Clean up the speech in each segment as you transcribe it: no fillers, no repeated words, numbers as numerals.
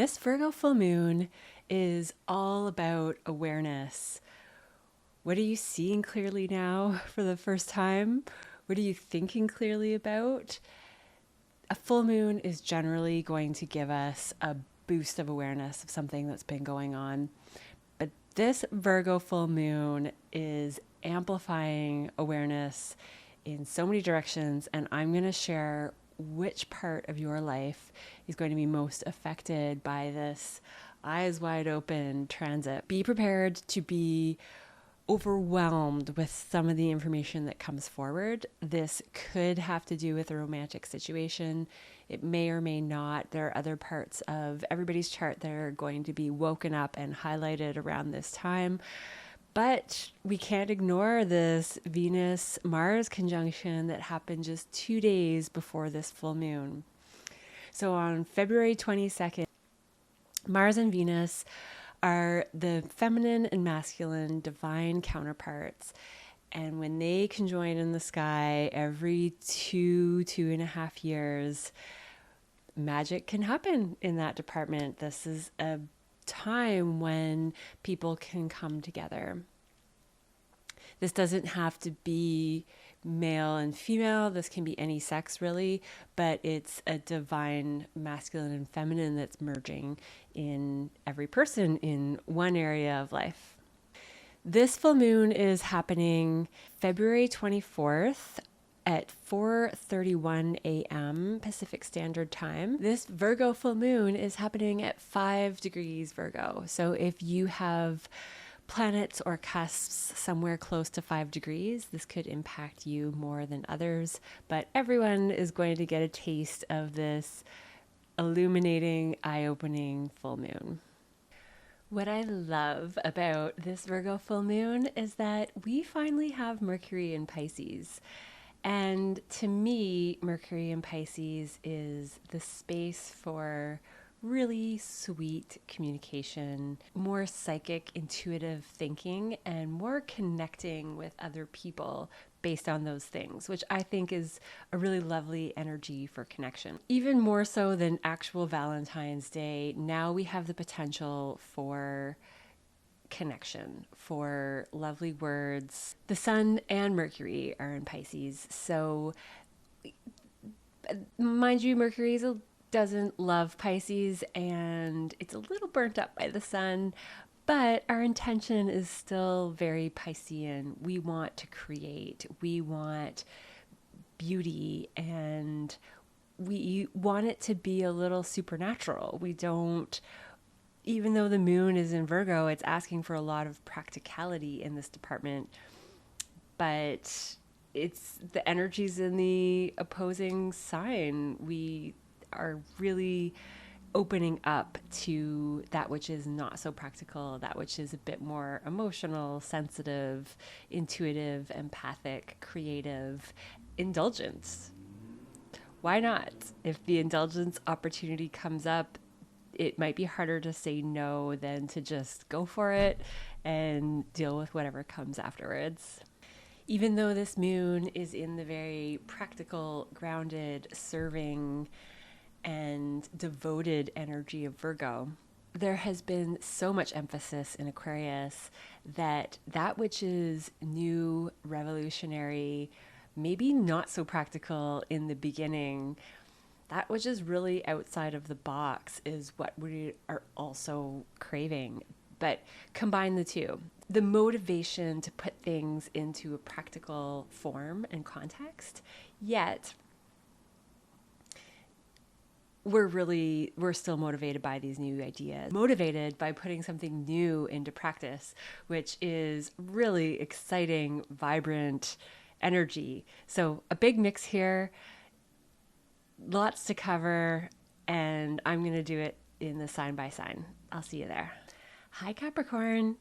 This Virgo full moon is all about awareness. What are you seeing clearly now for the first time? What are you thinking clearly about? A full moon is generally going to give us a boost of awareness of something that's been going on. But this Virgo full moon is amplifying awareness in so many directions, and I'm going to share which part of your life is going to be most affected by this eyes wide open transit. Be prepared to be overwhelmed with some of the information that comes forward. This could have to do with a romantic situation. It may or may not. There are other parts of everybody's chart that are going to be woken up and highlighted around this time. But we can't ignore this Venus-Mars conjunction that happened just 2 days before this full moon. So on February 22nd, Mars and Venus are the feminine and masculine divine counterparts. And when they conjoin in the sky every 2.5 years, magic can happen in that department. This is a time when people can come together. This doesn't have to be male and female. This can be any sex, really, but it's a divine masculine and feminine that's merging in every person in one area of life. This full moon is happening February 24th at 4:31 a.m. Pacific Standard Time. This Virgo full moon is happening at 5 degrees Virgo. So if you have planets or cusps somewhere close to 5 degrees, this could impact you more than others, but everyone is going to get a taste of this illuminating, eye-opening full moon. What I love about this Virgo full moon is that we finally have Mercury in Pisces. And to me, Mercury in Pisces is the space for really sweet communication, more psychic, intuitive thinking, and more connecting with other people based on those things, which I think is a really lovely energy for connection. Even more so than actual Valentine's Day, now we have the potential for connection, for lovely words. The Sun and Mercury are in Pisces, so mind you, Mercury doesn't love Pisces and it's a little burnt up by the Sun, but our intention is still very Piscean. We want to create, we want beauty, and we want it to be a little supernatural. We don't, even though the moon is in Virgo, it's asking for a lot of practicality in this department, but it's the energies in the opposing sign. We are really opening up to that which is not so practical, that which is a bit more emotional, sensitive, intuitive, empathic, creative, indulgent. Why not? If the indulgence opportunity comes up, it might be harder to say no than to just go for it and deal with whatever comes afterwards. Even though this moon is in the very practical, grounded, serving, and devoted energy of Virgo, there has been so much emphasis in Aquarius that which is new, revolutionary, maybe not so practical in the beginning, that which is really outside of the box is what we are also craving. But combine the two. The motivation to put things into a practical form and context, yet we're still motivated by these new ideas, motivated by putting something new into practice, which is really exciting, vibrant energy. So a big mix here, lots to cover, and I'm going to do it in the sign by sign. I'll see you there. Hi, Capricorn.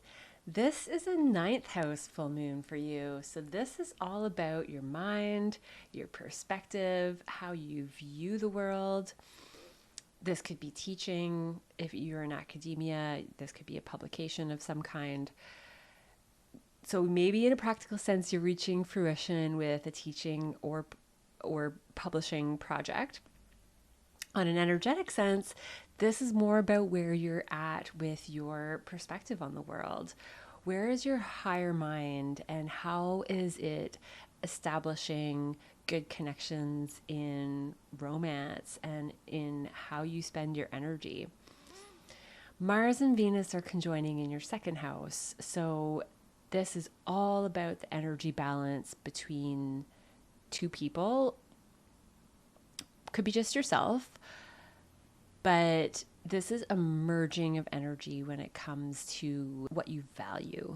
This is a 9th house full moon for you. So this is all about your mind, your perspective, how you view the world. This could be teaching. If you're in academia, this could be a publication of some kind. So maybe in a practical sense, you're reaching fruition with a teaching or publishing project. On an energetic sense, This is more about where you're at with your perspective on the world. Where is your higher mind, and how is it establishing good connections in romance and in how you spend your energy? Mars and Venus are conjoining in your second house. So this is all about the energy balance between two people. Could be just yourself, but this is a merging of energy when it comes to what you value.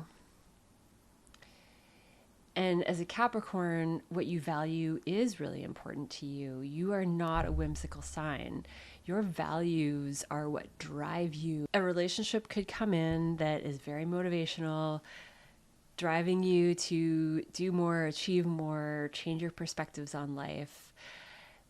And as a Capricorn, what you value is really important to you. You are not a whimsical sign. Your values are what drive you. A relationship could come in that is very motivational, driving you to do more, achieve more, change your perspectives on life.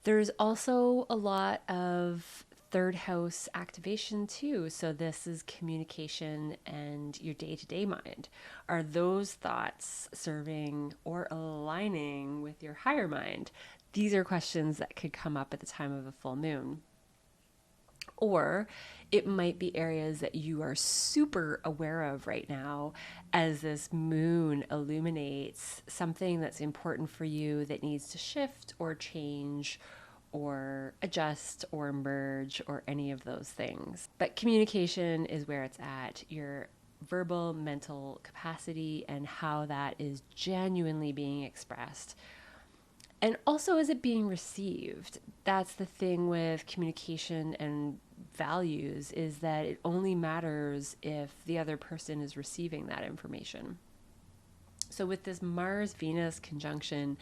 There's also a lot of third house activation too. So this is communication and your day-to-day mind. Are those thoughts serving or aligning with your higher mind? These are questions that could come up at the time of a full moon. Or it might be areas that you are super aware of right now as this moon illuminates something that's important for you that needs to shift or change or adjust or merge or any of those things. But communication is where it's at. Your verbal mental capacity and how that is genuinely being expressed. And also, is it being received? That's the thing with communication and values, is that it only matters if the other person is receiving that information. So with this Mars-Venus conjunction,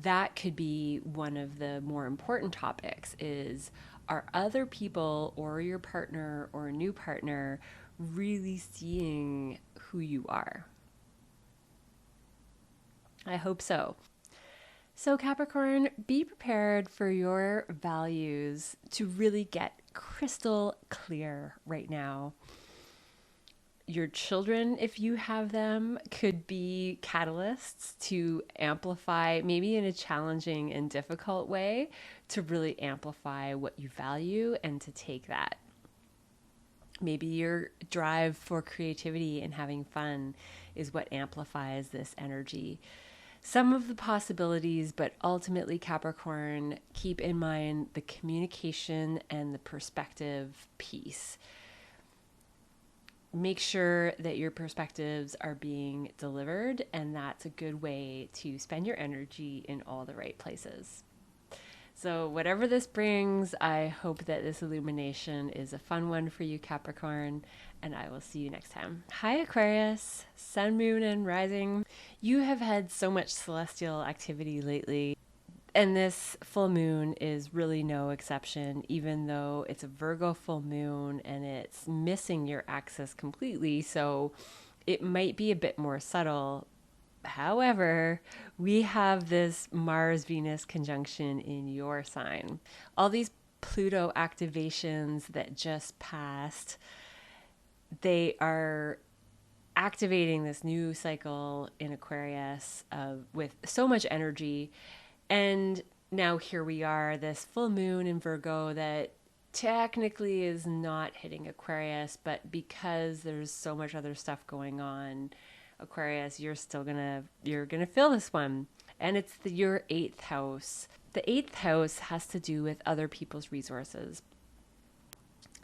that could be one of the more important topics is, are other people or your partner or a new partner really seeing who you are? I hope so. So Capricorn, be prepared for your values to really get crystal clear right now. Your children, if you have them, could be catalysts to amplify, maybe in a challenging and difficult way, to really amplify what you value and to take that. Maybe your drive for creativity and having fun is what amplifies this energy. Some of the possibilities, but ultimately, Capricorn, keep in mind the communication and the perspective piece. Make sure that your perspectives are being delivered, and that's a good way to spend your energy in all the right places. So whatever this brings, I hope that this illumination is a fun one for you, Capricorn, and I will see you next time. Hi, Aquarius, sun, moon, and rising. You have had so much celestial activity lately, and this full moon is really no exception, even though it's a Virgo full moon and it's missing your axis completely, so it might be a bit more subtle. However, we have this Mars-Venus conjunction in your sign. All these Pluto activations that just passed, they are activating this new cycle in Aquarius with so much energy. And now here we are, this full moon in Virgo that technically is not hitting Aquarius, but because there's so much other stuff going on, Aquarius, you're gonna feel this one. And it's your 8th house. The 8th house has to do with other people's resources.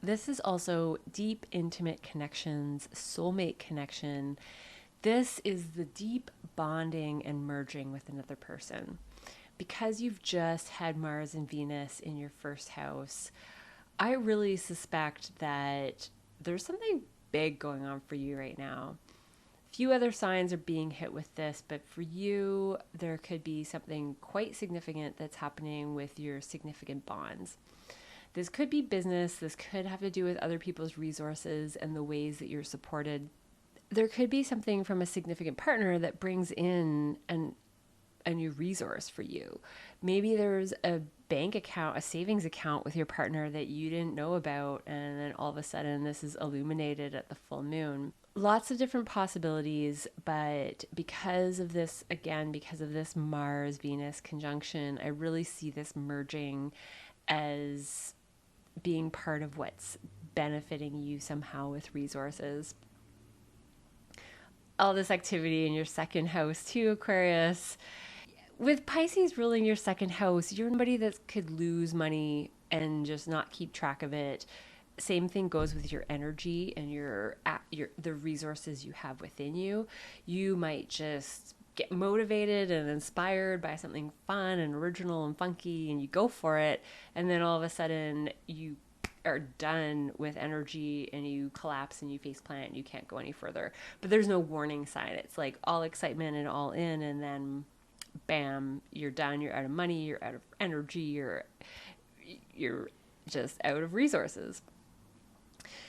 This is also deep, intimate connections, soulmate connection. This is the deep bonding and merging with another person. Because you've just had Mars and Venus in your 1st house, I really suspect that there's something big going on for you right now. Few other signs are being hit with this, but for you, there could be something quite significant that's happening with your significant bonds. This could be business. This could have to do with other people's resources and the ways that you're supported. There could be something from a significant partner that brings in a new resource for you. Maybe there's a bank account, a savings account with your partner that you didn't know about, and then all of a sudden this is illuminated at the full moon. Lots of different possibilities, but because of this Mars-Venus conjunction, I really see this merging as being part of what's benefiting you somehow with resources. All this activity in your second house too, Aquarius. With Pisces ruling your second house, you're somebody that could lose money and just not keep track of it. Same thing goes with your energy and the resources you have within you. You might just get motivated and inspired by something fun and original and funky, and you go for it, and then all of a sudden you are done with energy and you collapse and you face plant and you can't go any further. But there's no warning sign. It's like all excitement and all in, and then bam, you're done. You're out of money, you're out of energy, you're just out of resources.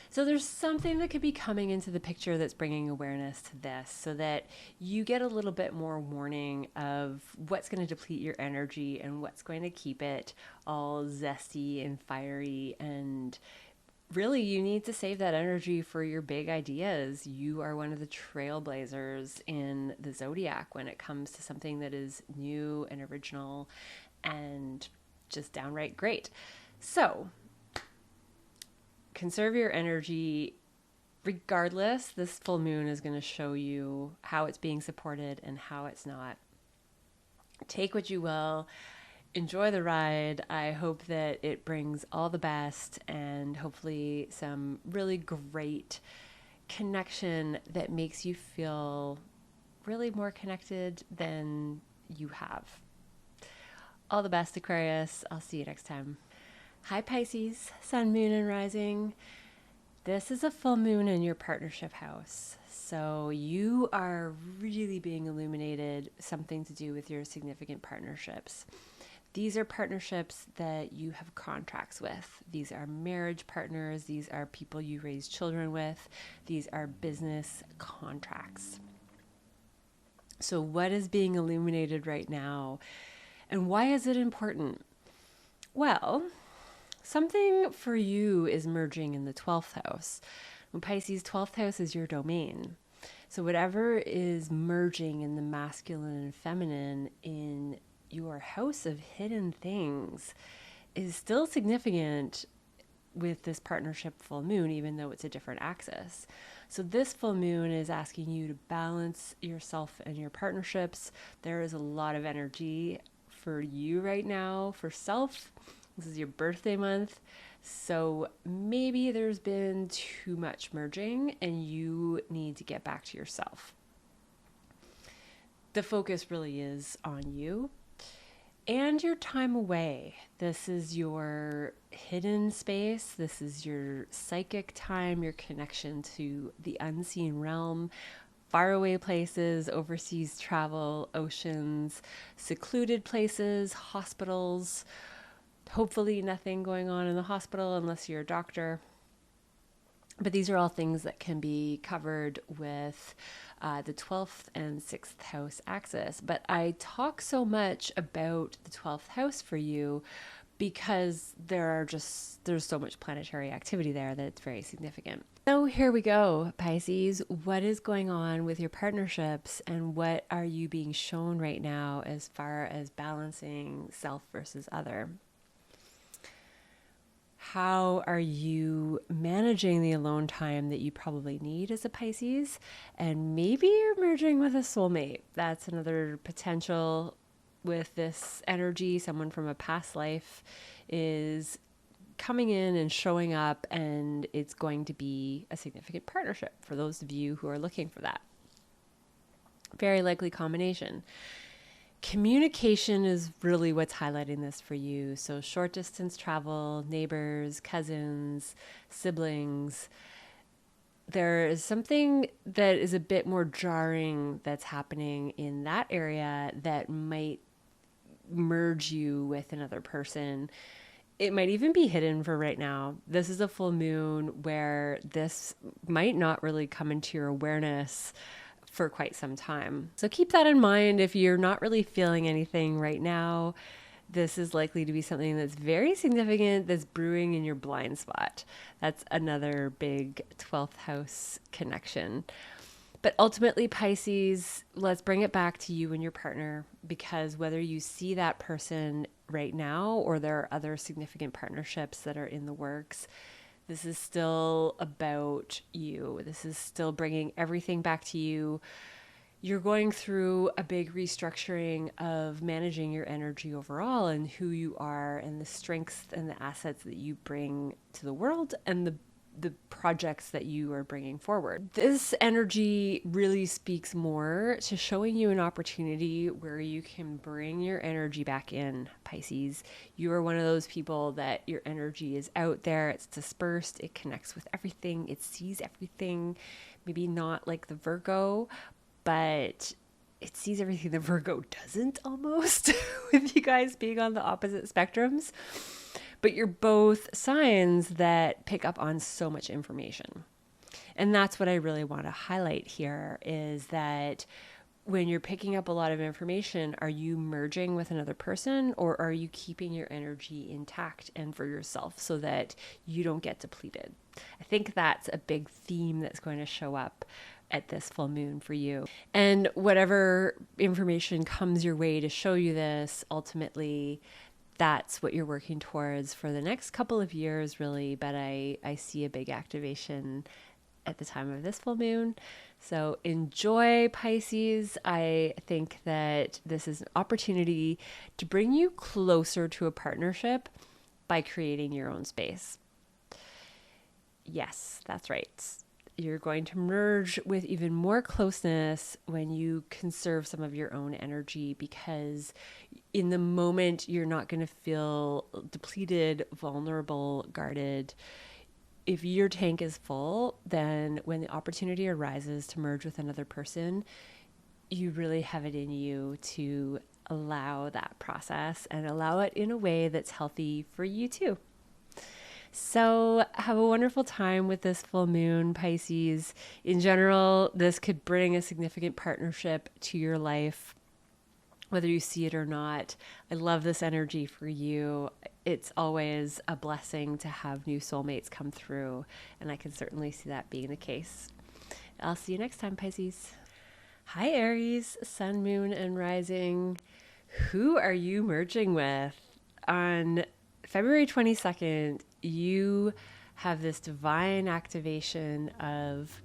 So there's something that could be coming into the picture that's bringing awareness to this, so that you get a little bit more warning of what's going to deplete your energy and what's going to keep it all zesty and fiery. And really, you need to save that energy for your big ideas. You are one of the trailblazers in the zodiac when it comes to something that is new and original and just downright great. So conserve your energy. Regardless, this full moon is going to show you how it's being supported and how it's not. Take what you will. Enjoy the ride. I hope that it brings all the best and hopefully some really great connection that makes you feel really more connected than you have. All the best, Aquarius. I'll see you next time. Hi, Pisces, Sun, Moon, and Rising. This is a full moon in your partnership house. So you are really being illuminated, something to do with your significant partnerships. These are partnerships that you have contracts with. These are marriage partners. These are people you raise children with. These are business contracts. So what is being illuminated right now? And why is it important? Well, something for you is merging in the 12th house. When Pisces, 12th house is your domain. So whatever is merging in the masculine and feminine in your house of hidden things is still significant with this partnership full moon, even though it's a different axis. So this full moon is asking you to balance yourself and your partnerships. There is a lot of energy for you right now for self. This is your birthday month. So maybe there's been too much merging and you need to get back to yourself. The focus really is on you and your time away. This is your hidden space. This is your psychic time, your connection to the unseen realm, faraway places, overseas travel, oceans, secluded places, hospitals. Hopefully nothing going on in the hospital unless you're a doctor. But these are all things that can be covered with the 12th and 6th house axis. But I talk so much about the 12th house for you because there's so much planetary activity there that it's very significant. So here we go, Pisces. What is going on with your partnerships and what are you being shown right now as far as balancing self versus other? How are you managing the alone time that you probably need as a Pisces? And maybe you're merging with a soulmate. That's another potential with this energy. Someone from a past life is coming in and showing up, and it's going to be a significant partnership for those of you who are looking for that. Very likely combination. Communication is really what's highlighting this for you. So short distance travel, neighbors, cousins, siblings. There is something that is a bit more jarring that's happening in that area that might merge you with another person. It might even be hidden for right now. This is a full moon where this might not really come into your awareness for quite some time. So keep that in mind. If you're not really feeling anything right now, this is likely to be something that's very significant that's brewing in your blind spot. That's another big 12th house connection. But ultimately, Pisces, let's bring it back to you and your partner, because whether you see that person right now, or there are other significant partnerships that are in the works. This is still about you. This is still bringing everything back to you. You're going through a big restructuring of managing your energy overall and who you are and the strengths and the assets that you bring to the world and the projects that you are bringing forward. This energy really speaks more to showing you an opportunity where you can bring your energy back in, Pisces. You are one of those people that your energy is out there, it's dispersed, it connects with everything, it sees everything. Maybe not like the Virgo, but it sees everything the Virgo doesn't, almost, with you guys being on the opposite spectrums. But you're both signs that pick up on so much information. And that's what I really want to highlight here, is that when you're picking up a lot of information, are you merging with another person, or are you keeping your energy intact and for yourself so that you don't get depleted? I think that's a big theme that's going to show up at this full moon for you. And whatever information comes your way to show you this, ultimately, that's what you're working towards for the next couple of years, really. But I see a big activation at the time of this full moon. So enjoy, Pisces. I think that this is an opportunity to bring you closer to a partnership by creating your own space. Yes, that's right. You're going to merge with even more closeness when you conserve some of your own energy, because in the moment you're not going to feel depleted, vulnerable, guarded. If your tank is full, then when the opportunity arises to merge with another person, you really have it in you to allow that process and allow it in a way that's healthy for you too. So have a wonderful time with this full moon, Pisces. In general, this could bring a significant partnership to your life, whether you see it or not. I love this energy for you. It's always a blessing to have new soulmates come through, and I can certainly see that being the case. I'll see you next time, Pisces. Hi, Aries, sun, moon, and rising. Who are you merging with? On February 22nd, you have this divine activation of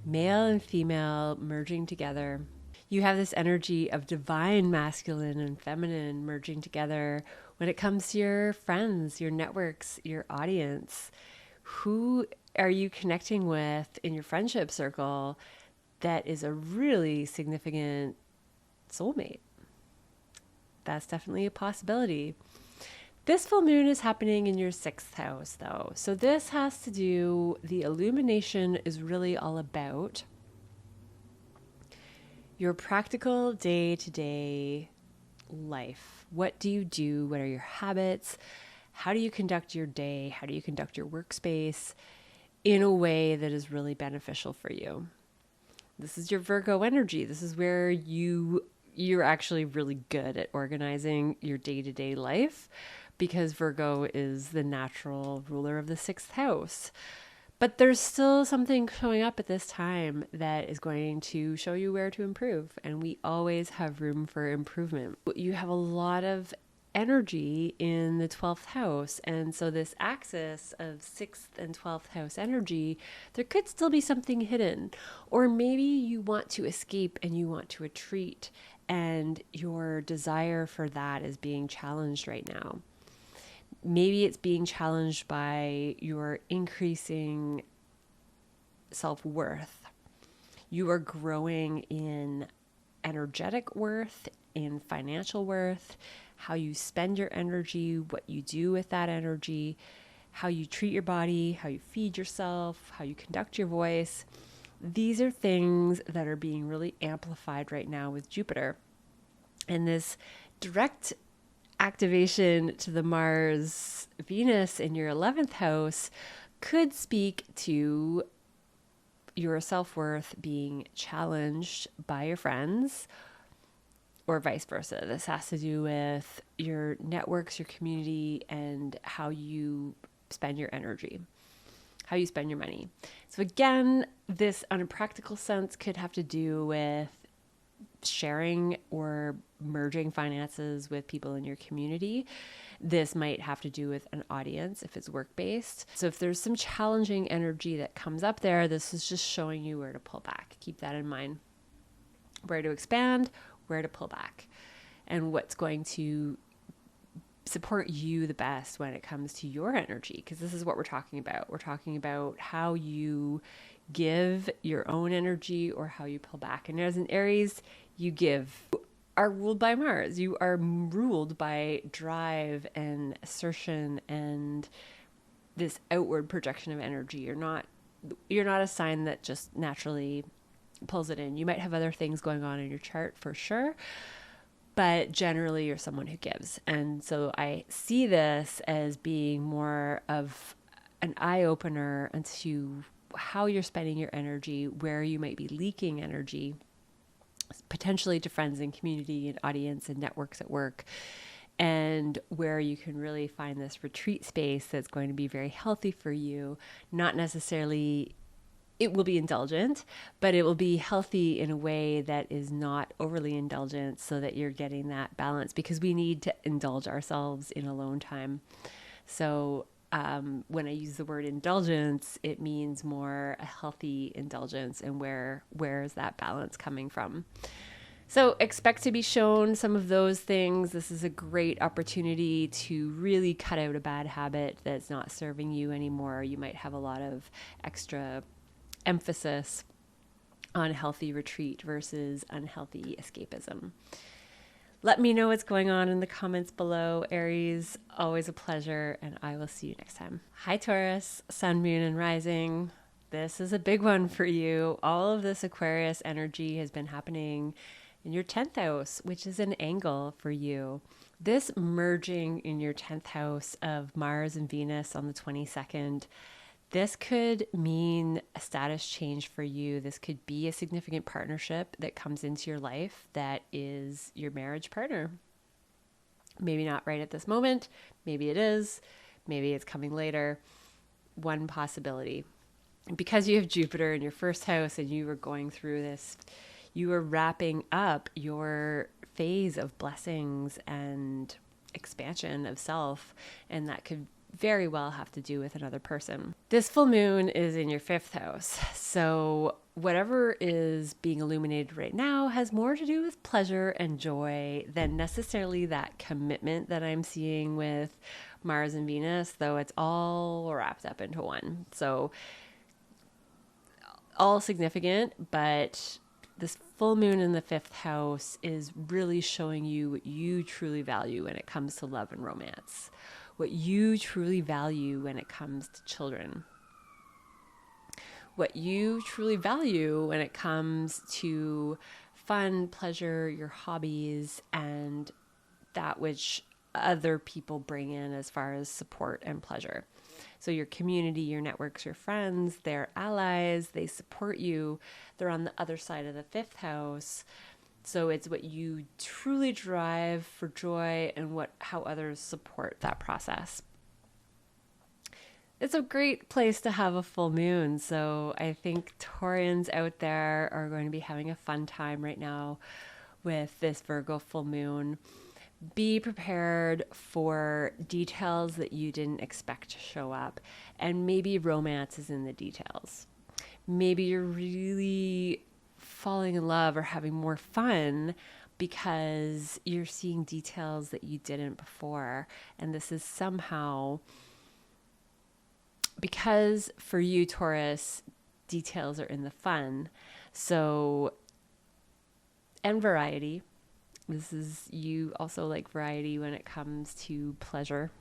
male and female merging together. You have this energy of divine masculine and feminine merging together when it comes to your friends, your networks, your audience. Who are you connecting with in your friendship circle that is a really significant soulmate? That's definitely a possibility. This full moon is happening in your 6th house, though. So this has to do, the illumination is really all about your practical day-to-day life. What do you do? What are your habits? How do you conduct your day? How do you conduct your workspace in a way that is really beneficial for you? This is your Virgo energy. This is where you're actually really good at organizing your day-to-day life, because Virgo is the natural ruler of the 6th house. But there's still something showing up at this time that is going to show you where to improve. And we always have room for improvement. You have a lot of energy in the 12th house. And so this axis of 6th and 12th house energy, there could still be something hidden. Or maybe you want to escape and you want to retreat, and your desire for that is being challenged right now. Maybe it's being challenged by your increasing self-worth. You are growing in energetic worth, in financial worth, how you spend your energy, what you do with that energy, how you treat your body, how you feed yourself, how you conduct your voice. These are things that are being really amplified right now with Jupiter. And this direct activation to the Mars Venus in your 11th house could speak to your self-worth being challenged by your friends, or vice versa. This has to do with your networks, your community, and how you spend your energy, how you spend your money. So again, this on a practical sense could have to do with sharing or merging finances with people in your community. This might have to do with an audience if it's work-based. So if there's some challenging energy that comes up there, this is just showing you where to pull back. Keep that in mind. Where to expand, where to pull back, and what's going to support you the best when it comes to your energy, because this is what we're talking about. We're talking about how you give your own energy or how you pull back. And as an Aries, you give. You are ruled by Mars. You are ruled by drive and assertion and this outward projection of energy. You're not a sign that just naturally pulls it in. You might have other things going on in your chart for sure, but generally you're someone who gives. And so I see this as being more of an eye-opener into how you're spending your energy, where you might be leaking energy, potentially to friends and community and audience and networks at work, and where you can really find this retreat space that's going to be very healthy for you. Not necessarily, it will be indulgent, but it will be healthy in a way that is not overly indulgent, so that you're getting that balance, because we need to indulge ourselves in alone time. So when I use the word indulgence, it means more a healthy indulgence, and where is that balance coming from? So expect to be shown some of those things. This is a great opportunity to really cut out a bad habit that's not serving you anymore. You might have a lot of extra emphasis on healthy retreat versus unhealthy escapism. Let me know what's going on in the comments below, Aries. Always a pleasure, and I will see you next time. Hi, Taurus, Sun, Moon, and Rising. This is a big one for you. All of this Aquarius energy has been happening in your 10th house, which is an angle for you. This merging in your 10th house of Mars and Venus on the 22nd, this could mean a status change for you. This could be a significant partnership that comes into your life that is your marriage partner. Maybe not right at this moment. Maybe it is. Maybe it's coming later. One possibility. Because you have Jupiter in your first house and you are going through this, you are wrapping up your phase of blessings and expansion of self, and that could very well have to do with another person. This full moon is in your 5th house. So whatever is being illuminated right now has more to do with pleasure and joy than necessarily that commitment that I'm seeing with Mars and Venus, though it's all wrapped up into one. So all significant, but this full moon in the 5th house is really showing you what you truly value when it comes to love and romance, what you truly value when it comes to children, what you truly value when it comes to fun, pleasure, your hobbies, and that which other people bring in as far as support and pleasure. So your community, your networks, your friends, they're allies, they support you. They're on the other side of the 5th house. So it's what you truly drive for joy and how others support that process. It's a great place to have a full moon. So I think Taurians out there are going to be having a fun time right now with this Virgo full moon. Be prepared for details that you didn't expect to show up. And maybe romance is in the details. Maybe you're really falling in love or having more fun because you're seeing details that you didn't before. And this is somehow, because for you, Taurus, details are in the fun. So, and variety. This is, you also like variety when it comes to pleasure.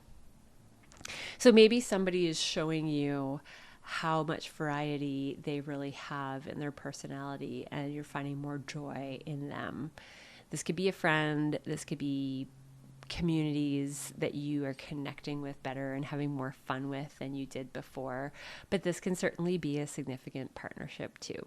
So maybe somebody is showing you how much variety they really have in their personality, and you're finding more joy in them. This could be a friend. This could be communities that you are connecting with better and having more fun with than you did before. But this can certainly be a significant partnership too.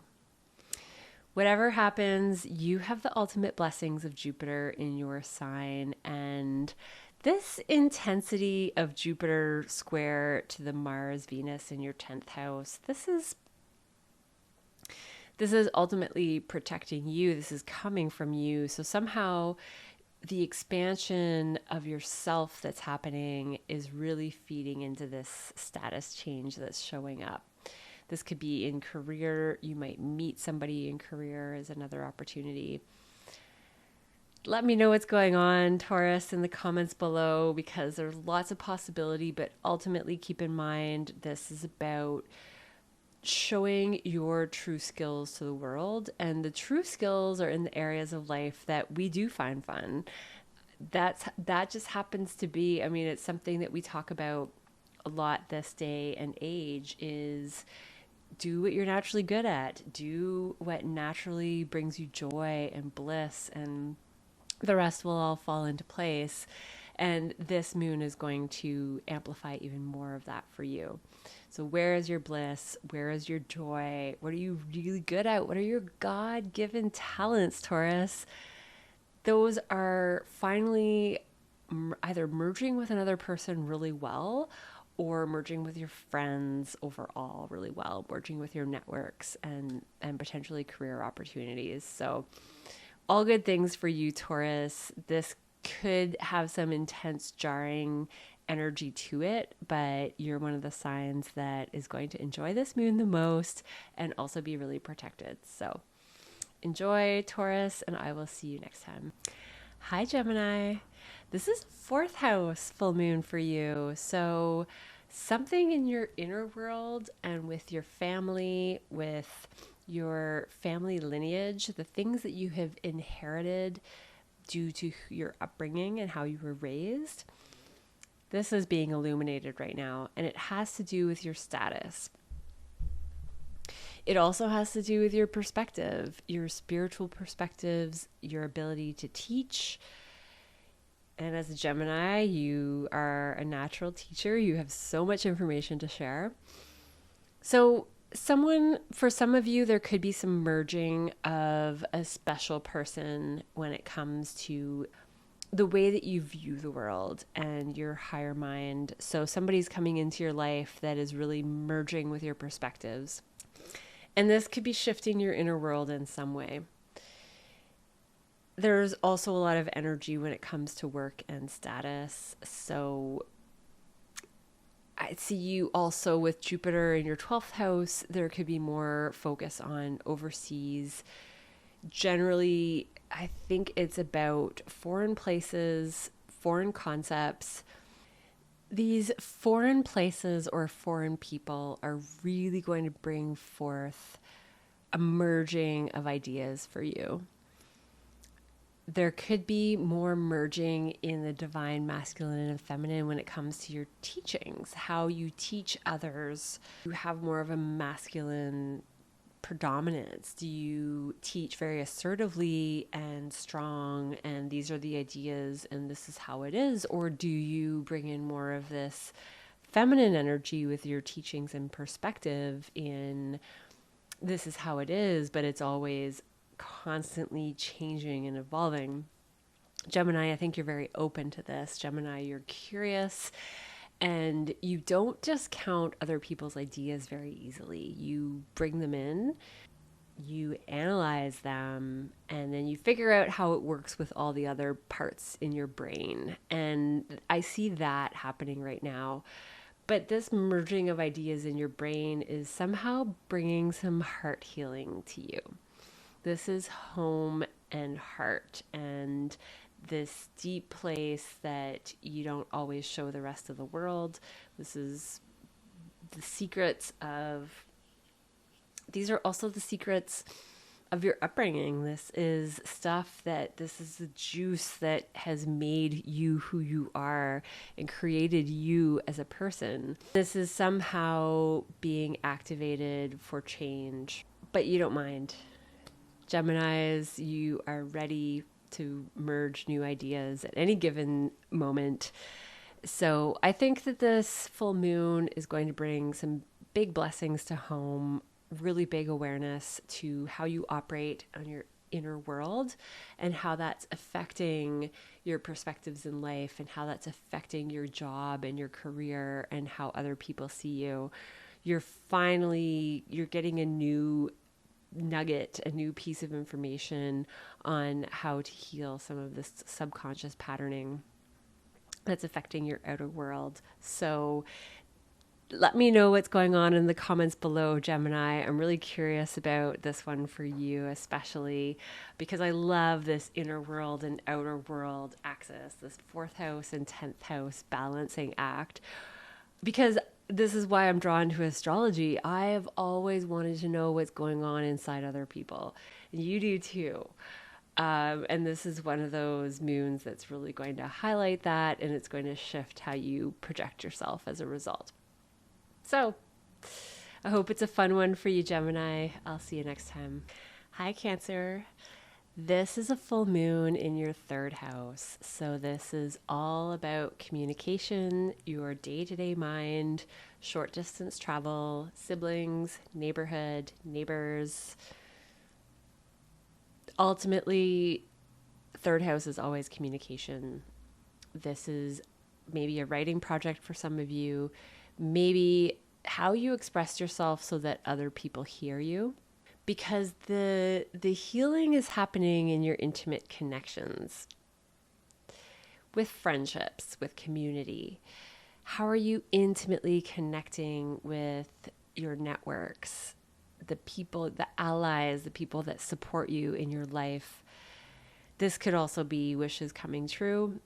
Whatever happens, you have the ultimate blessings of Jupiter in your sign, and this intensity of Jupiter square to the Mars Venus in your 10th house, this This is ultimately protecting you. This is coming from you. So somehow the expansion of yourself that's happening is really feeding into this status change that's showing up. This could be in career. You might meet somebody in career as another opportunity. Let me know what's going on, Taurus, in the comments below, because there's lots of possibility, but ultimately keep in mind this is about showing your true skills to the world, and the true skills are in the areas of life that we do find fun. That just happens to be, I mean, it's something that we talk about a lot this day and age, is do what you're naturally good at. Do what naturally brings you joy and bliss, and the rest will all fall into place. And this moon is going to amplify even more of that for you. So where is your bliss? Where is your joy? What are you really good at? What are your God-given talents, Taurus? Those are finally either merging with another person really well, or merging with your friends overall really well, merging with your networks and potentially career opportunities. So all good things for you, Taurus. This could have some intense, jarring energy to it, but you're one of the signs that is going to enjoy this moon the most and also be really protected. So enjoy, Taurus, and I will see you next time. Hi, Gemini. This is 4th house full moon for you. So something in your inner world and with your family, with your family lineage, the things that you have inherited due to your upbringing and how you were raised, this is being illuminated right now, and it has to do with your status. It also has to do with your perspective, your spiritual perspectives, your ability to teach. And as a Gemini, you are a natural teacher. You have so much information to share. So for some of you, there could be some merging of a special person when it comes to the way that you view the world and your higher mind. So somebody's coming into your life that is really merging with your perspectives. And this could be shifting your inner world in some way. There's also a lot of energy when it comes to work and status. So I see you also with Jupiter in your 12th house. There could be more focus on overseas. Generally, I think it's about foreign places, foreign concepts. These foreign places or foreign people are really going to bring forth a merging of ideas for you. There could be more merging in the divine masculine and feminine when it comes to your teachings, how you teach others. You have more of a masculine predominance. Do you teach very assertively and strong, and these are the ideas and this is how it is? Or do you bring in more of this feminine energy with your teachings and perspective in this is how it is, but it's always constantly changing and evolving? Gemini, I think you're very open to this. Gemini, you're curious, and you don't just count other people's ideas very easily. You bring them in, you analyze them, and then you figure out how it works with all the other parts in your brain. And I see that happening right now. But this merging of ideas in your brain is somehow bringing some heart healing to you. This is home and heart, and this deep place that you don't always show the rest of the world. This is the secrets of, these are also the secrets of your upbringing. This is this is the juice that has made you who you are and created you as a person. This is somehow being activated for change, but you don't mind. Geminis, you are ready to merge new ideas at any given moment. So I think that this full moon is going to bring some big blessings to home, really big awareness to how you operate on your inner world and how that's affecting your perspectives in life and how that's affecting your job and your career and how other people see you. You're getting a new nugget, a new piece of information on how to heal some of this subconscious patterning that's affecting your outer world. So let me know what's going on in the comments below, Gemini. I'm really curious about this one for you, especially because I love this inner world and outer world axis, this 4th house and 10th house balancing act. Because this is why I'm drawn to astrology. I have always wanted to know what's going on inside other people. You do too. And this is one of those moons that's really going to highlight that, and it's going to shift how you project yourself as a result. So I hope it's a fun one for you, Gemini. I'll see you next time. Hi, Cancer. This is a full moon in your 3rd house. So this is all about communication, your day-to-day mind, short distance travel, siblings, neighborhood, neighbors. Ultimately, 3rd house is always communication. This is maybe a writing project for some of you, maybe how you express yourself so that other people hear you. Because the healing is happening in your intimate connections, with friendships, with community. How are you intimately connecting with your networks, the people, the allies, the people that support you in your life? This could also be wishes coming true,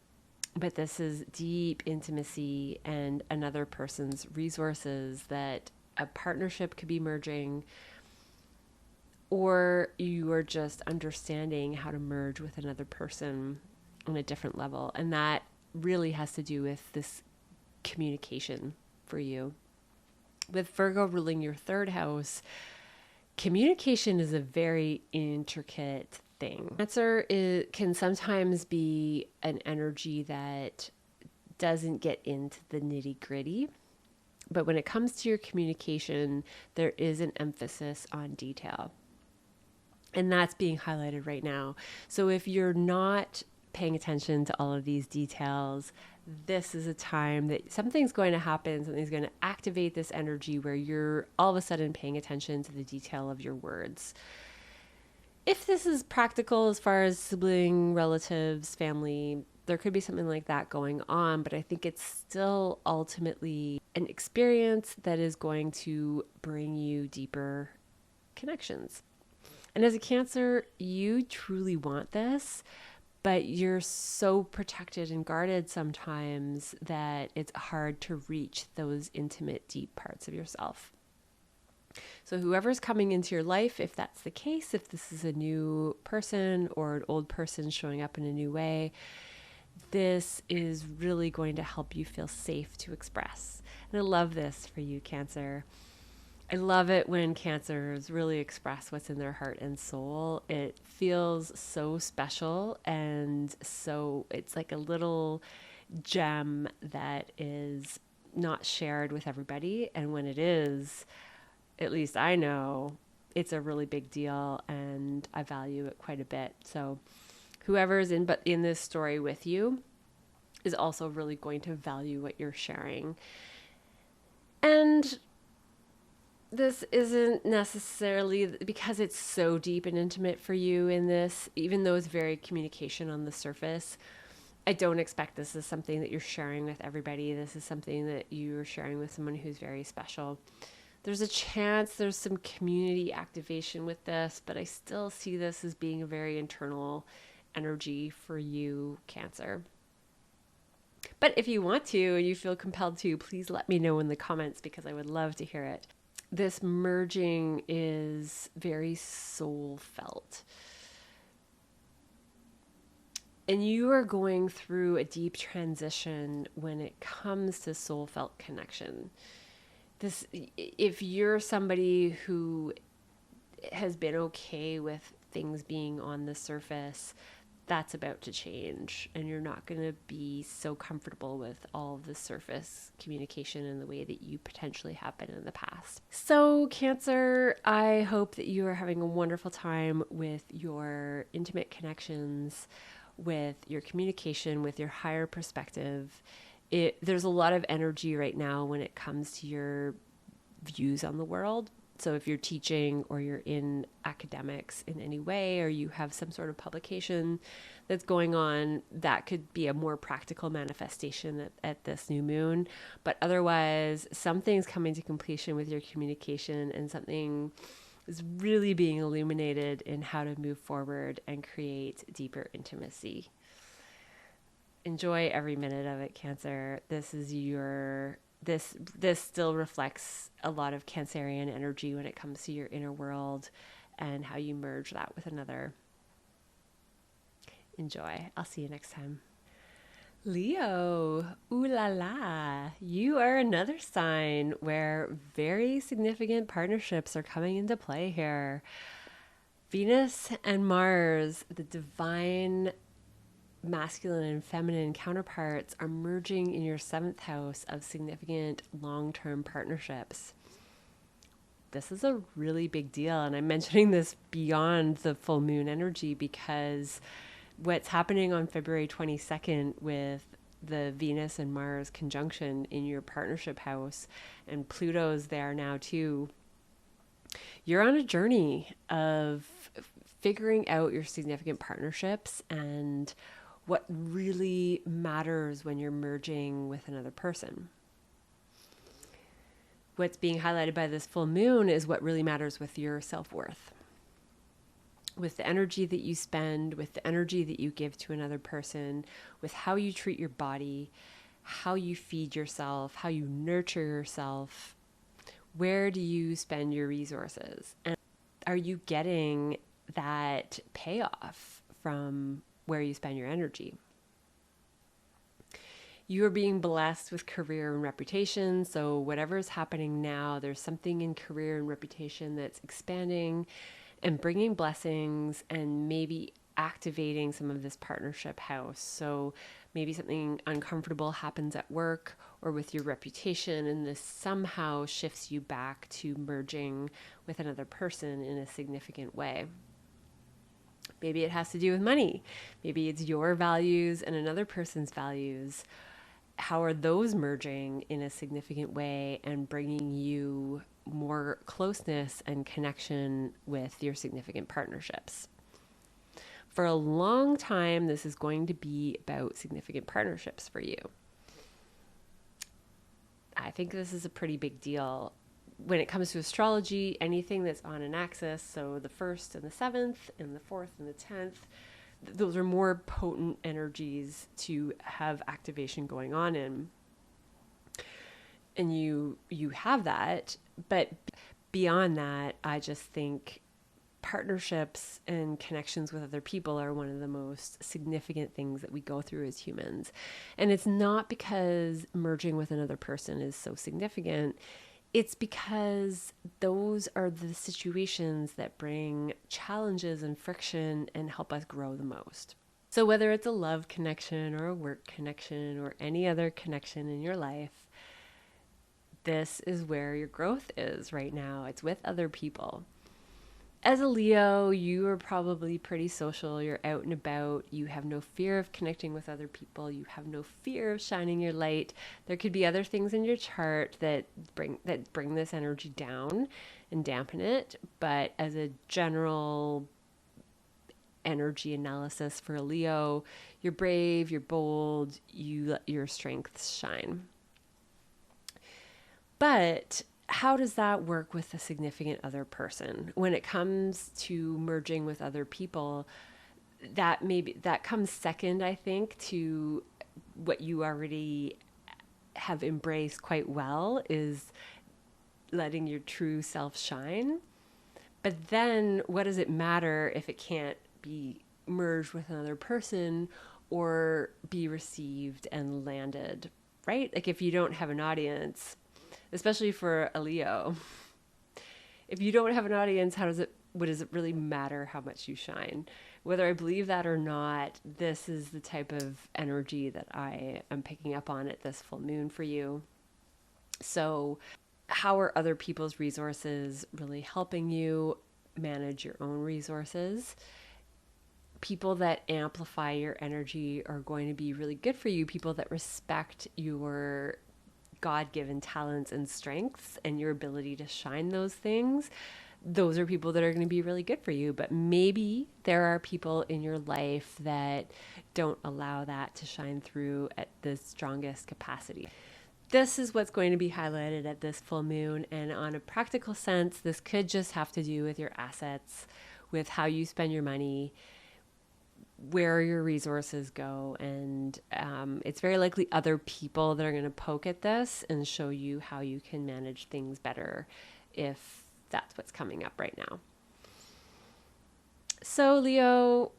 but this is deep intimacy and another person's resources that a partnership could be merging, or you are just understanding how to merge with another person on a different level. And that really has to do with this communication for you. With Virgo ruling your 3rd house, communication is a very intricate thing. Cancer can sometimes be an energy that doesn't get into the nitty-gritty. But when it comes to your communication, there is an emphasis on detail. And that's being highlighted right now. So if you're not paying attention to all of these details, this is a time that something's going to happen, something's going to activate this energy where you're all of a sudden paying attention to the detail of your words. If this is practical as far as sibling, relatives, family, there could be something like that going on, but I think it's still ultimately an experience that is going to bring you deeper connections. And as a Cancer, you truly want this, but you're so protected and guarded sometimes that it's hard to reach those intimate, deep parts of yourself. So whoever's coming into your life, if that's the case, if this is a new person or an old person showing up in a new way, this is really going to help you feel safe to express. And I love this for you, Cancer. I love it when Cancers really express what's in their heart and soul. It feels so special, and so it's like a little gem that is not shared with everybody. And when it is, at least I know it's a really big deal, and I value it quite a bit. So whoever's in this story with you is also really going to value what you're sharing. And this isn't necessarily because it's so deep and intimate for you in this, even though it's very communication on the surface. I don't expect this is something that you're sharing with everybody. This is something that you're sharing with someone who's very special. There's a chance there's some community activation with this, but I still see this as being a very internal energy for you, Cancer. But if you want to and you feel compelled to, please let me know in the comments because I would love to hear it. This merging is very soul felt. And you are going through a deep transition when it comes to soul felt connection. If you're somebody who has been okay with things being on the surface, that's about to change, and you're not going to be so comfortable with all of the surface communication in the way that you potentially have been in the past. So Cancer, I hope that you are having a wonderful time with your intimate connections, with your communication, with your higher perspective. There's a lot of energy right now when it comes to your views on the world. So if you're teaching or you're in academics in any way, or you have some sort of publication that's going on, that could be a more practical manifestation at this new moon. But otherwise, something's coming to completion with your communication, and something is really being illuminated in how to move forward and create deeper intimacy. Enjoy every minute of it, Cancer. This still reflects a lot of Cancerian energy when it comes to your inner world and how you merge that with another. Enjoy. I'll see you next time. Leo, ooh la la, you are another sign where very significant partnerships are coming into play here. Venus and Mars, the divine masculine and feminine counterparts, are merging in your 7th house of significant long-term partnerships. This is a really big deal, and I'm mentioning this beyond the full moon energy because what's happening on February 22nd with the Venus and Mars conjunction in your partnership house, and Pluto's there now too, you're on a journey of figuring out your significant partnerships and what really matters when you're merging with another person. What's being highlighted by this full moon is what really matters with your self-worth, with the energy that you spend, with the energy that you give to another person, with how you treat your body, how you feed yourself, how you nurture yourself. Where do you spend your resources? And are you getting that payoff from where you spend your energy? You are being blessed with career and reputation. So whatever is happening now, there's something in career and reputation that's expanding and bringing blessings, and maybe activating some of this partnership house. So maybe something uncomfortable happens at work or with your reputation, and this somehow shifts you back to merging with another person in a significant way. Maybe it has to do with money. Maybe it's your values and another person's values. How are those merging in a significant way and bringing you more closeness and connection with your significant partnerships? For a long time, this is going to be about significant partnerships for you. I think this is a pretty big deal. When it comes to astrology, anything that's on an axis, so the 1st and the 7th and the 4th and the 10th, those are more potent energies to have activation going on in. And you have that, but beyond that, I just think partnerships and connections with other people are one of the most significant things that we go through as humans. And it's not because merging with another person is so significant. It's because those are the situations that bring challenges and friction and help us grow the most. So whether it's a love connection or a work connection or any other connection in your life, this is where your growth is right now. It's with other people. As a Leo, you are probably pretty social. You're out and about. You have no fear of connecting with other people. You have no fear of shining your light. There could be other things in your chart that bring this energy down and dampen it. But as a general energy analysis for a Leo, you're brave, you're bold, you let your strengths shine. But how does that work with a significant other person? When it comes to merging with other people, that comes second, I think, to what you already have embraced quite well, is letting your true self shine. But then what does it matter if it can't be merged with another person or be received and landed, right? Like if you don't have an audience, especially for a Leo, if you don't have an audience, what does it really matter how much you shine? Whether I believe that or not, this is the type of energy that I am picking up on at this full moon for you. So how are other people's resources really helping you manage your own resources? People that amplify your energy are going to be really good for you. People that respect your God-given talents and strengths and your ability to shine those things, those are people that are going to be really good for you. But maybe there are people in your life that don't allow that to shine through at the strongest capacity. This is what's going to be highlighted at this full moon. And on a practical sense, this could just have to do with your assets, with how you spend your money, where your resources go. And it's very likely other people that are going to poke at this and show you how you can manage things better if that's what's coming up right now. So Leo,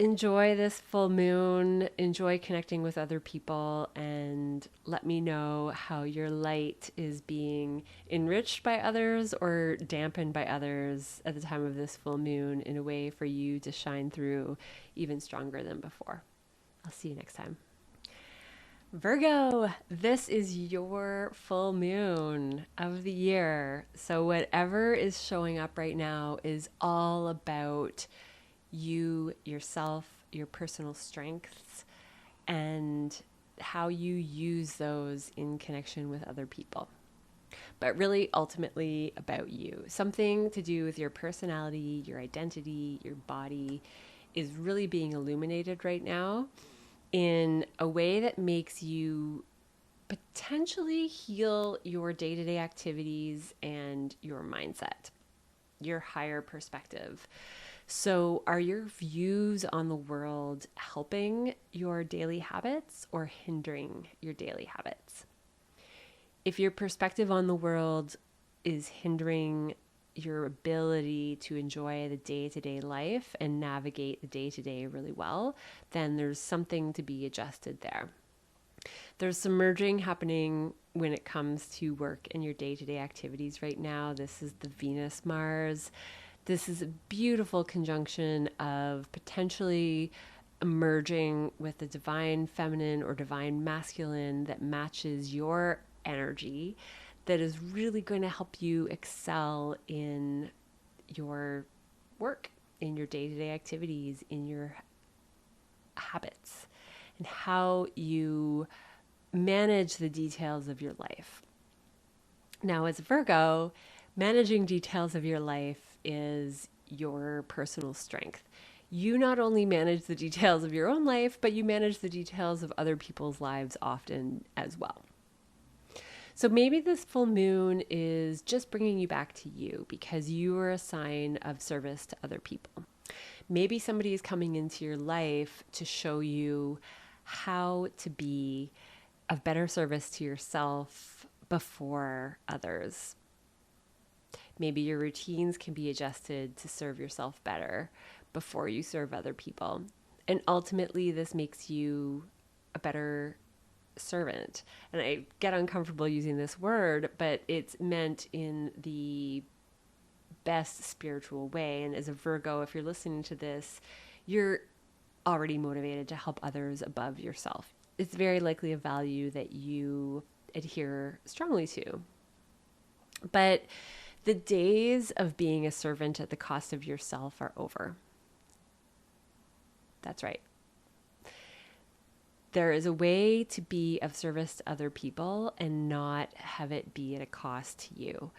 enjoy this full moon, enjoy connecting with other people, and let me know how your light is being enriched by others or dampened by others at the time of this full moon in a way for you to shine through even stronger than before. I'll see you next time. Virgo, this is your full moon of the year. So whatever is showing up right now is all about you, yourself, your personal strengths, and how you use those in connection with other people. But really, ultimately about you. Something to do with your personality, your identity, your body is really being illuminated right now in a way that makes you potentially heal your day-to-day activities and your mindset, your higher perspective. So are your views on the world helping your daily habits or hindering your daily habits? If your perspective on the world is hindering your ability to enjoy the day-to-day life and navigate the day-to-day really well, then there's something to be adjusted there. There's some merging happening when it comes to work and your day-to-day activities right now. This is the Venus-Mars. This is a beautiful conjunction of potentially emerging with the divine feminine or divine masculine that matches your energy, that is really going to help you excel in your work, in your day-to-day activities, in your habits, and how you manage the details of your life. Now, as a Virgo, managing details of your life is your personal strength. You not only manage the details of your own life, but you manage the details of other people's lives often as well. So maybe this full moon is just bringing you back to you because you are a sign of service to other people. Maybe somebody is coming into your life to show you how to be of better service to yourself before others. Maybe your routines can be adjusted to serve yourself better before you serve other people. And ultimately, this makes you a better servant. And I get uncomfortable using this word, but it's meant in the best spiritual way. And as a Virgo, if you're listening to this, you're already motivated to help others above yourself. It's very likely a value that you adhere strongly to. But the days of being a servant at the cost of yourself are over. That's right. There is a way to be of service to other people and not have it be at a cost to you.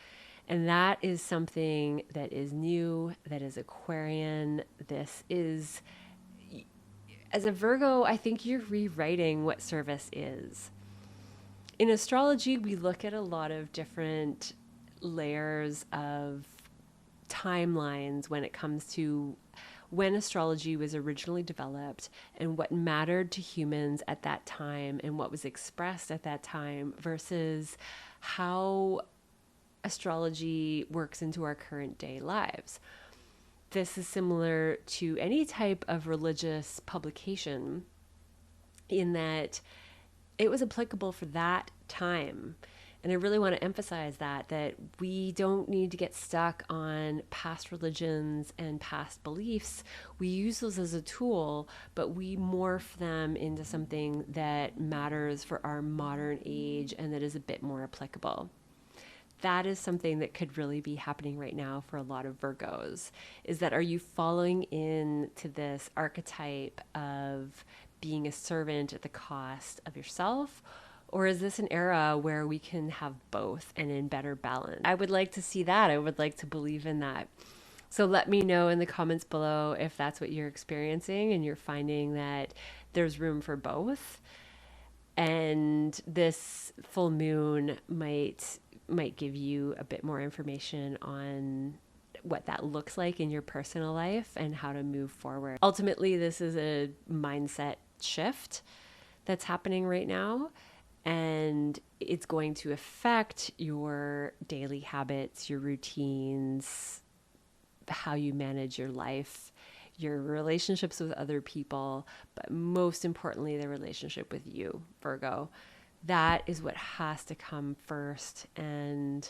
And that is something that is new, that is Aquarian. This is, as a Virgo, I think you're rewriting what service is. In astrology, we look at a lot of different layers of timelines when it comes to when astrology was originally developed and what mattered to humans at that time and what was expressed at that time versus how astrology works into our current day lives. This is similar to any type of religious publication in that it was applicable for that time. And I really want to emphasize that we don't need to get stuck on past religions and past beliefs. We use those as a tool, but we morph them into something that matters for our modern age and that is a bit more applicable. That is something that could really be happening right now for a lot of Virgos, is that are you following into this archetype of being a servant at the cost of yourself? Or is this an era where we can have both and in better balance? I would like to see that. I would like to believe in that. So let me know in the comments below if that's what you're experiencing and you're finding that there's room for both. And this full moon might give you a bit more information on what that looks like in your personal life and how to move forward. Ultimately, this is a mindset shift that's happening right now, and it's going to affect your daily habits, your routines, how you manage your life, your relationships with other people, but most importantly, the relationship with you, Virgo. That is what has to come first. And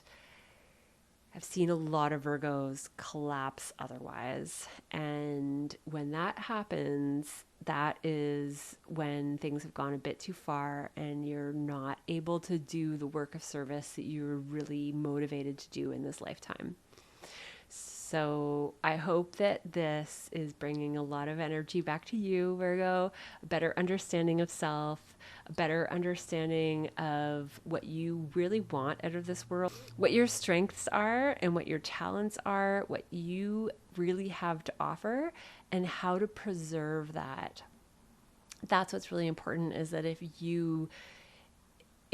I've seen a lot of Virgos collapse otherwise. And when that happens, that is when things have gone a bit too far and you're not able to do the work of service that you're really motivated to do in this lifetime. So I hope that this is bringing a lot of energy back to you, Virgo, a better understanding of self, a better understanding of what you really want out of this world, what your strengths are and what your talents are, what you really have to offer, and how to preserve that. That's what's really important, is that if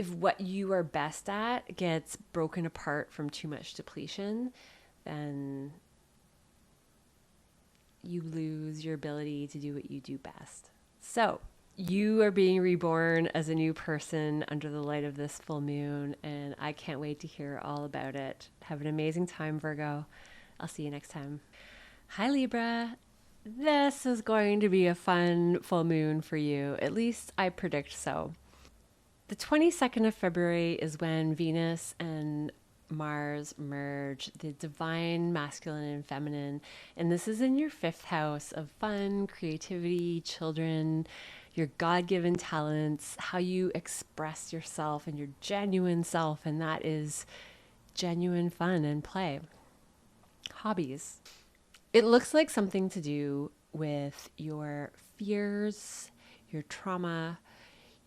what you are best at gets broken apart from too much depletion, then you lose your ability to do what you do best. So you are being reborn as a new person under the light of this full moon, and I can't wait to hear all about it. Have an amazing time, Virgo. I'll see you next time. Hi, Libra. This is going to be a fun full moon for you. At least I predict so. The 22nd of February is when Venus and Mars merge, the divine masculine and feminine, and this is in your 5th house of fun, creativity, children, your God-given talents, how you express yourself and your genuine self, and that is genuine fun and play. Hobbies. It looks like something to do with your fears, your trauma.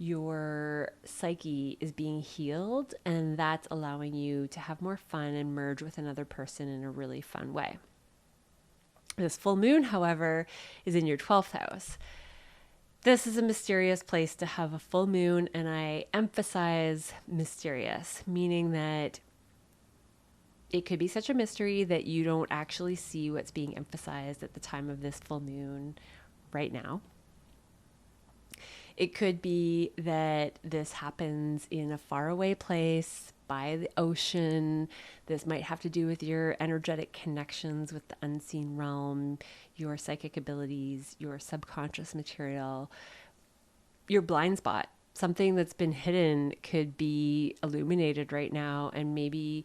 Your psyche is being healed, and that's allowing you to have more fun and merge with another person in a really fun way. This full moon, however, is in your 12th house. This is a mysterious place to have a full moon, and I emphasize mysterious, meaning that it could be such a mystery that you don't actually see what's being emphasized at the time of this full moon right now. It could be that this happens in a faraway place by the ocean. This might have to do with your energetic connections with the unseen realm, your psychic abilities, your subconscious material, your blind spot. Something that's been hidden could be illuminated right now, and maybe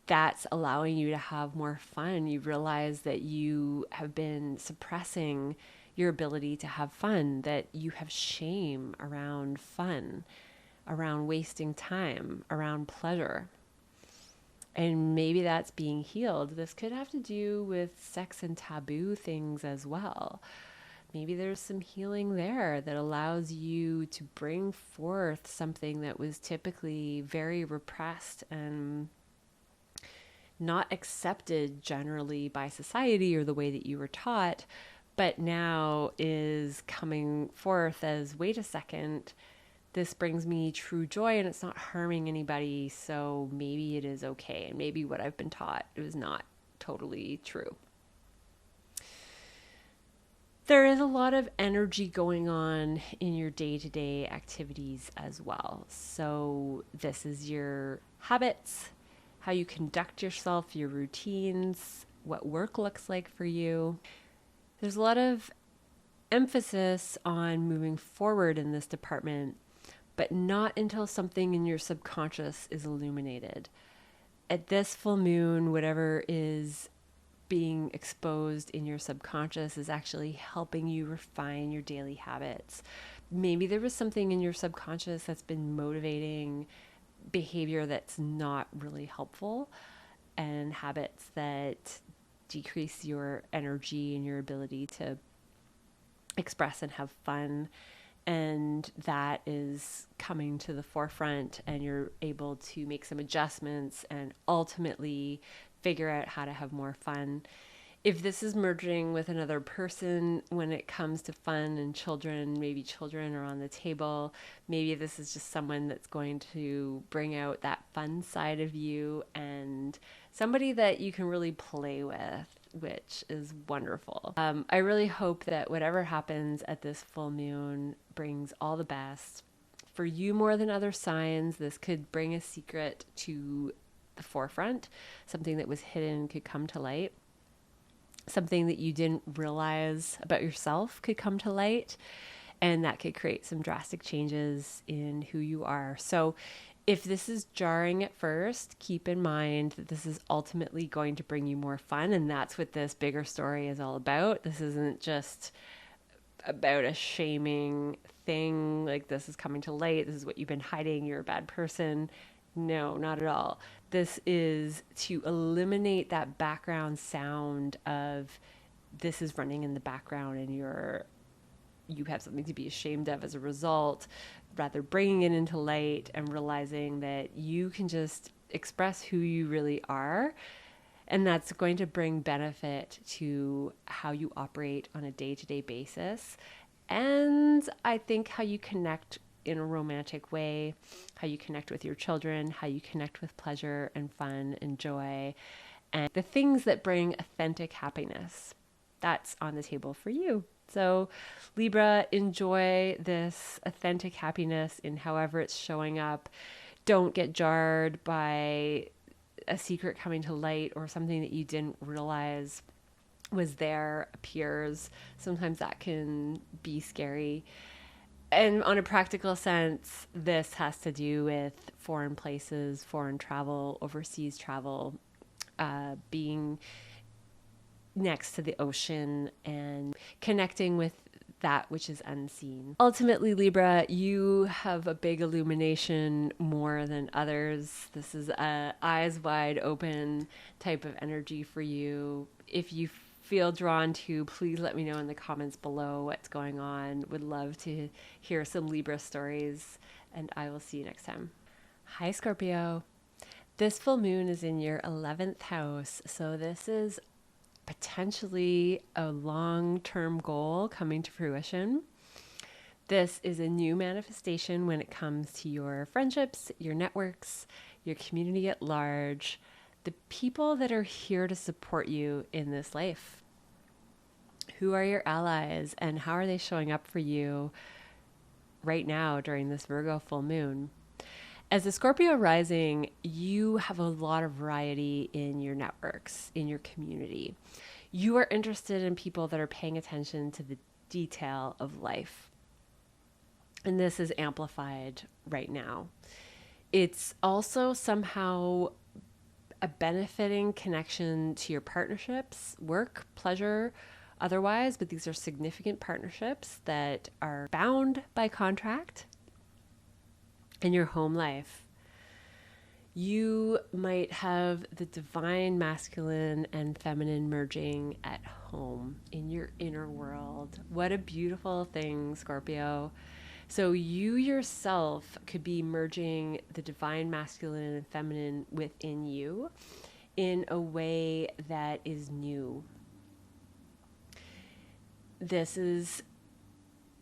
that's allowing you to have more fun. You realize that you have been suppressing your ability to have fun, that you have shame around fun, around wasting time, around pleasure. And maybe that's being healed. This could have to do with sex and taboo things as well. Maybe there's some healing there that allows you to bring forth something that was typically very repressed and not accepted generally by society or the way that you were taught, but now is coming forth as, wait a second, this brings me true joy and it's not harming anybody, so maybe it is okay. And maybe what I've been taught is not totally true. There is a lot of energy going on in your day-to-day activities as well. So this is your habits, how you conduct yourself, your routines, what work looks like for you. There's a lot of emphasis on moving forward in this department, but not until something in your subconscious is illuminated. At this full moon, whatever is being exposed in your subconscious is actually helping you refine your daily habits. Maybe there was something in your subconscious that's been motivating behavior that's not really helpful, and habits that decrease your energy and your ability to express and have fun And that is coming to the forefront, and you're able to make some adjustments and ultimately figure out how to have more fun. If this is merging with another person when it comes to fun and children, maybe children are on the table, maybe this is just someone that's going to bring out that fun side of you and somebody that you can really play with, which is wonderful. I really hope that whatever happens at this full moon brings all the best. For you more than other signs, this could bring a secret to the forefront. Something that was hidden could come to light. Something that you didn't realize about yourself could come to light, and that could create some drastic changes in who you are. So if this is jarring at first, keep in mind that this is ultimately going to bring you more fun, and that's what this bigger story is all about. This isn't just about a shaming thing, like this is coming to light, this is what you've been hiding, you're a bad person. No, not at all. This is to eliminate that background sound of this is running in the background and you have something to be ashamed of as a result, rather bringing it into light and realizing that you can just express who you really are. And that's going to bring benefit to how you operate on a day-to-day basis. And I think how you connect in a romantic way, how you connect with your children, how you connect with pleasure and fun and joy, and the things that bring authentic happiness. That's on the table for you. So Libra, enjoy this authentic happiness in however it's showing up. Don't get jarred by a secret coming to light or something that you didn't realize was there appears. Sometimes that can be scary. And on a practical sense, this has to do with foreign places, foreign travel, overseas travel, being next to the ocean and connecting with that which is unseen. Ultimately, Libra, you have a big illumination more than others. This is a eyes wide open type of energy for you. If you feel drawn to, please let me know in the comments below what's going on. Would love to hear some Libra stories, and I will see you next time. Hi, Scorpio. This full moon is in your 11th house, so this is potentially a long-term goal coming to fruition. This is a new manifestation when it comes to your friendships, your networks, your community at large, the people that are here to support you in this life. Who are your allies and how are they showing up for you right now during this Virgo full moon? As a Scorpio rising, you have a lot of variety in your networks, in your community. You are interested in people that are paying attention to the detail of life. And this is amplified right now. It's also somehow a benefiting connection to your partnerships, work, pleasure, otherwise, but these are significant partnerships that are bound by contract in your home life. You might have the divine masculine and feminine merging at home in your inner world. What a beautiful thing, Scorpio. So you yourself could be merging the divine masculine and feminine within you in a way that is new. This is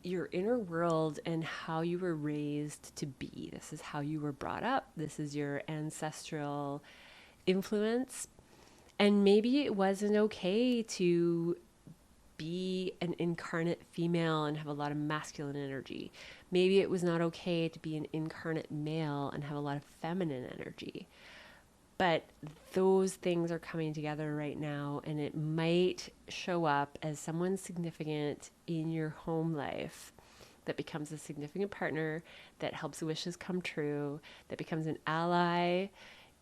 your inner world and how you were raised to be. This is how you were brought up. This is your ancestral influence. And maybe it wasn't okay to be an incarnate female and have a lot of masculine energy. Maybe it was not okay to be an incarnate male and have a lot of feminine energy. But those things are coming together right now, and it might show up as someone significant in your home life that becomes a significant partner, that helps wishes come true, that becomes an ally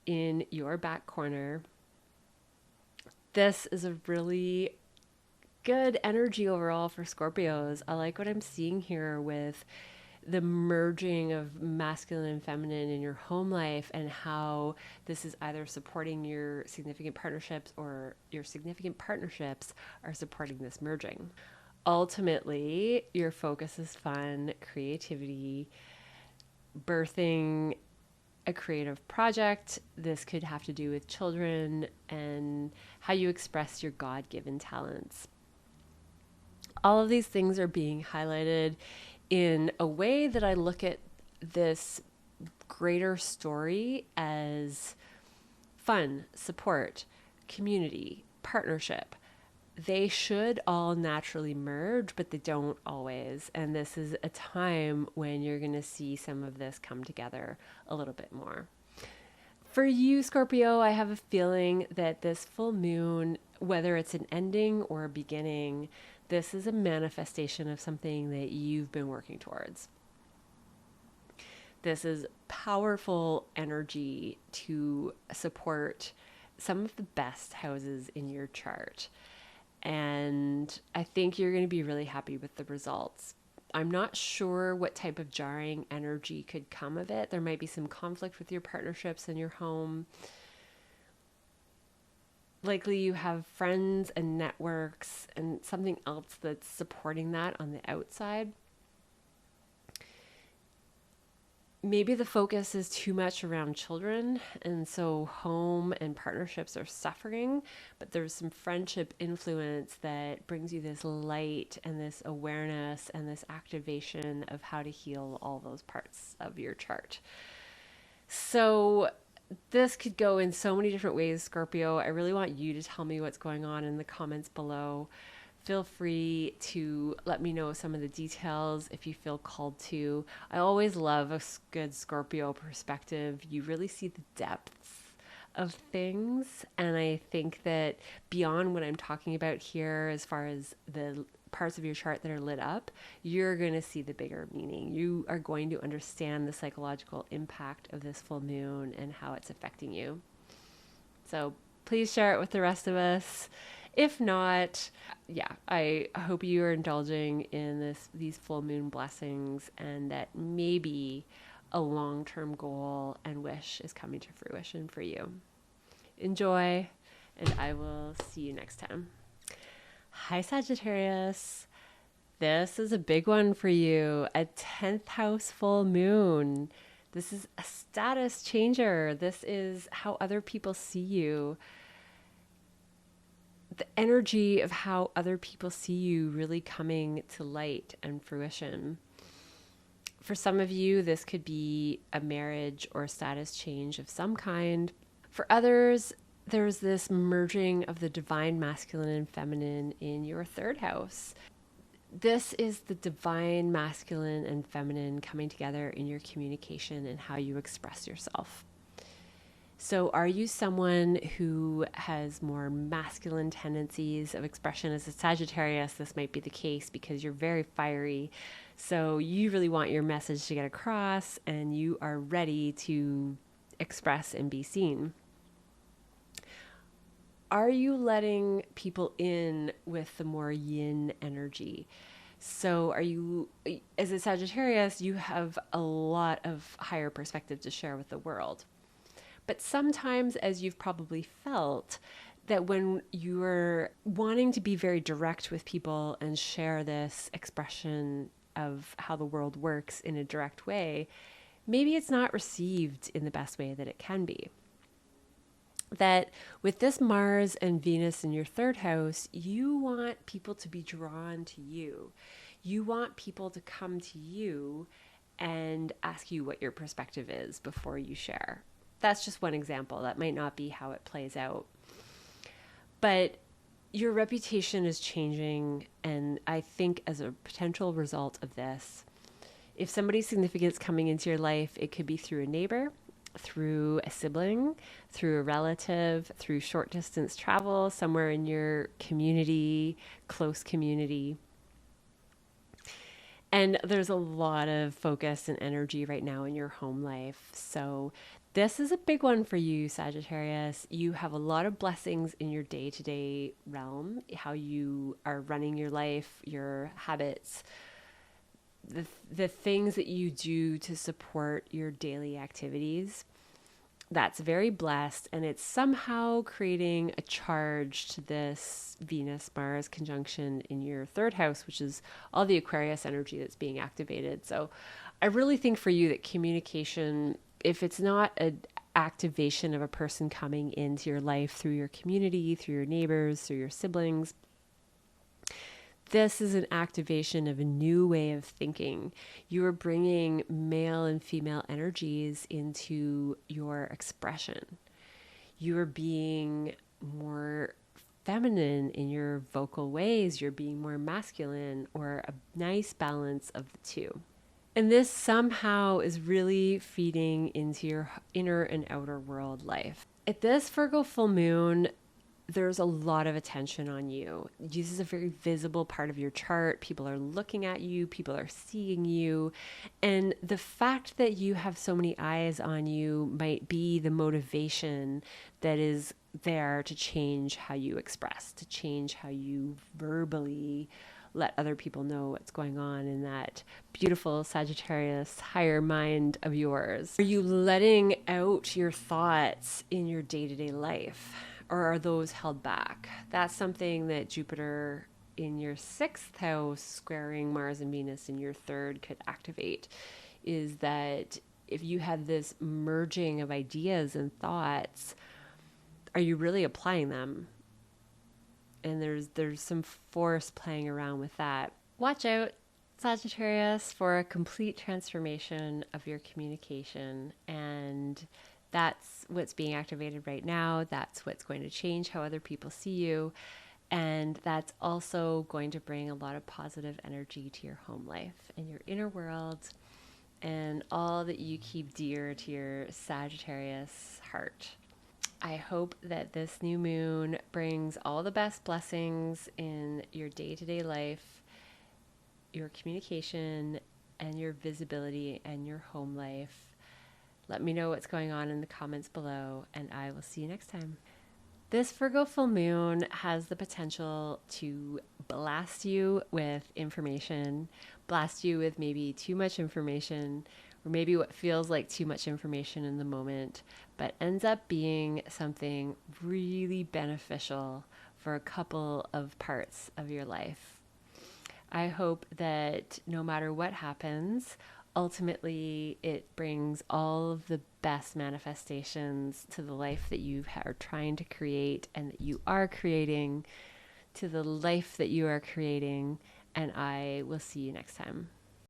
in your back corner. This is a really good energy overall for Scorpios. I like what I'm seeing here with the merging of masculine and feminine in your home life, and how this is either supporting your significant partnerships or your significant partnerships are supporting this merging. ultimately, your focus is fun, creativity, birthing a creative project. This could have to do with children and how you express your God-given talents. All of these things are being highlighted in a way that I look at this greater story as fun, support, community, partnership. They should all naturally merge, but they don't always. And this is a time when you're going to see some of this come together a little bit more. For you, Scorpio, I have a feeling that this full moon, whether it's an ending or a beginning, this is a manifestation of something that you've been working towards. This is powerful energy to support some of the best houses in your chart. And I think you're going to be really happy with the results. I'm not sure what type of jarring energy could come of it. There might be some conflict with your partnerships in your home. Likely you have friends and networks and something else that's supporting that on the outside. Maybe the focus is too much around children, and so home and partnerships are suffering, but there's some friendship influence that brings you this light and this awareness and this activation of how to heal all those parts of your chart. So this could go in so many different ways, Scorpio. I really want you to tell me what's going on in the comments below. Feel free to let me know some of the details if you feel called to. I always love a good Scorpio perspective. You really see the depths of things. And I think that beyond what I'm talking about here, as far as the parts of your chart that are lit up, you're going to see the bigger meaning. You are going to understand the psychological impact of this full moon and how it's affecting you. So please share it with the rest of us. If not, yeah, I hope you are indulging in these full moon blessings, and that maybe a long-term goal and wish is coming to fruition for you. Enjoy, and I will see you next time. Hi, Sagittarius. This is a big one for you, a 10th house full moon. This is a status changer. This is how other people see you. The energy of how other people see you really coming to light and fruition. For some of you, this could be a marriage or status change of some kind. For others, there's this merging of the divine masculine and feminine in your third house. This is the divine masculine and feminine coming together in your communication and how you express yourself. So are you someone who has more masculine tendencies of expression? As a Sagittarius, this might be the case because you're very fiery. So you really want your message to get across and you are ready to express and be seen. Are you letting people in with the more yin energy? So are you, as a Sagittarius, you have a lot of higher perspective to share with the world. But sometimes, as you've probably felt, that when you're wanting to be very direct with people and share this expression of how the world works in a direct way, maybe it's not received in the best way that it can be. That with this Mars and Venus in your third house, you want people to be drawn to you. You want people to come to you and ask you what your perspective is before you share. That's just one example. That might not be how it plays out. But your reputation is changing, and I think as a potential result of this, if somebody significant is coming into your life, it could be through a neighbor, through a sibling, through a relative, through short distance travel, somewhere in your community, close community. And there's a lot of focus and energy right now in your home life. So this is a big one for you, Sagittarius. You have a lot of blessings in your day-to-day realm, how you are running your life, your habits, the things that you do to support your daily activities. that's very blessed, and it's somehow creating a charge to this Venus-Mars conjunction in your third house, which is all the Aquarius energy that's being activated. So I really think for you that communication, if it's not an activation of a person coming into your life through your community, through your neighbors, through your siblings, this is an activation of a new way of thinking. You are bringing male and female energies into your expression. You are being more feminine in your vocal ways. You're being more masculine, or a nice balance of the two. And this somehow is really feeding into your inner and outer world life. At this Virgo full moon, there's a lot of attention on you. This is a very visible part of your chart. People are looking at you, people are seeing you. And the fact that you have so many eyes on you might be the motivation that is there to change how you express, to change how you verbally let other people know what's going on in that beautiful Sagittarius higher mind of yours. Are you letting out your thoughts in your day-to-day life? Or are those held back? That's something that Jupiter in your 6th house squaring Mars and Venus in your 3rd could activate, is that if you have this merging of ideas and thoughts, are you really applying them? And there's some force playing around with that. Watch out, Sagittarius, for a complete transformation of your communication, and that's what's being activated right now. That's what's going to change how other people see you. And that's also going to bring a lot of positive energy to your home life and your inner world and all that you keep dear to your Sagittarius heart. I hope that this new moon brings all the best blessings in your day-to-day life, your communication, and your visibility and your home life. Let me know what's going on in the comments below, and I will see you next time. This Virgo full moon has the potential to blast you with information, blast you with maybe too much information, or maybe what feels like too much information in the moment, but ends up being something really beneficial for a couple of parts of your life. I hope that no matter what happens, ultimately it brings all of the best manifestations to the life that you are trying to create and that you are creating, to the life that you are creating, and I will see you next time.